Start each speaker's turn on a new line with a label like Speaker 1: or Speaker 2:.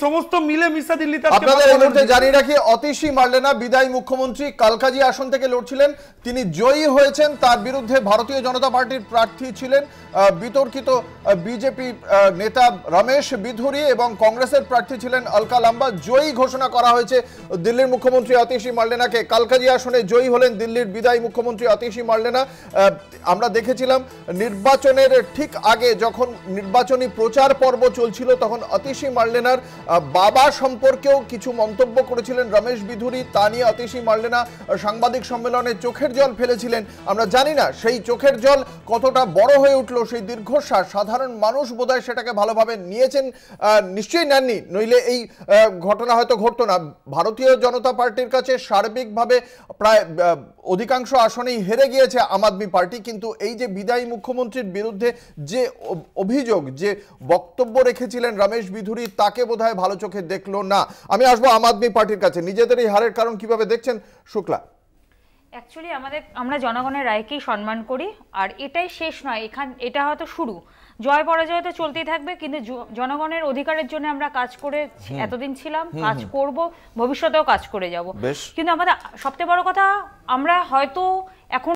Speaker 1: সমস্ত মিলে মিশা দিল্লিতে
Speaker 2: আপনাদের এই মুহূর্তে জানিয়ে রাখি, অতীশী মার্লেনা বিদায়ী মুখ্যমন্ত্রী, কালকাজি আসন থেকে লড়ছিলেন, তিনি জয়ী হয়েছেন। তার বিরুদ্ধে ভারতীয় জনতা পার্টির প্রার্থী ছিলেন বিতর্কিত বিজেপি নেতা রমেশ বিধুরি এবং কংগ্রেসের প্রার্থী ছিলেন অলকা লাম্বা। জয়ী ঘোষণা করা হয়েছে দিল্লির মুখ্যমন্ত্রী অতীশী মার্লেনাকে। কালকাজি আসনে জয়ী হলেন দিল্লির বিদায়ী মুখ্যমন্ত্রী অতীশী মার্লেনা। আমরা দেখেছিলাম নির্বাচনের ঠিক আগে যখন নির্বাচনী প্রচার পর্ব চলছিল তখন অতীশী মার্লেনার বাবা সম্পর্কেও কিছু মন্তব্য করেছিলেন রমেশ বিধুরি। তা নিয়ে অতীশী মার্লেনা সাংবাদিক সম্মেলনে চোখের জল ফেলেছিলেন। আমরা জানি না সেই চোখের জল কতটা বড় হয়ে উঠলো, সেই দীর্ঘশ্বাস সাধারণ মানুষ বোধহয় সেটাকে ভালোভাবে নিয়েছেন, নিশ্চয়ই নেননি, নইলে এই ঘটনা হয়তো ঘটতো না। ভারতীয় জনতা পার্টির কাছে সার্বিকভাবে প্রায় অধিকাংশ আসনেই হেরে গিয়েছে আম আদমি পার্টি, কিন্তু এই যে বিদায়ী মুখ্যমন্ত্রীর বিরুদ্ধে যে অভিযোগ, যে বক্তব্য রেখেছিলেন রমেশ বিধুরি, তাকে বোধহয় ভালো চোখে দেখলো না। আমি আসবো আম আদমি পার্টির কাছে, নিজেদের এই হারের কারণ কিভাবে দেখছেন শুক্লা?
Speaker 3: অ্যাকচুয়ালি আমরা জনগণের রায়কেই সম্মান করি, আর এটাই শেষ নয়, এটা হয়তো শুরু। জয় পরাজয় তো চলতেই থাকবে, কিন্তু জনগণের অধিকারের জন্য আমরা কাজ করে এতদিন ছিলাম, কাজ করব, ভবিষ্যতেও কাজ করে যাব। কিন্তু আমাদের সবচেয়ে বড় কথা, আমরা হয়তো এখন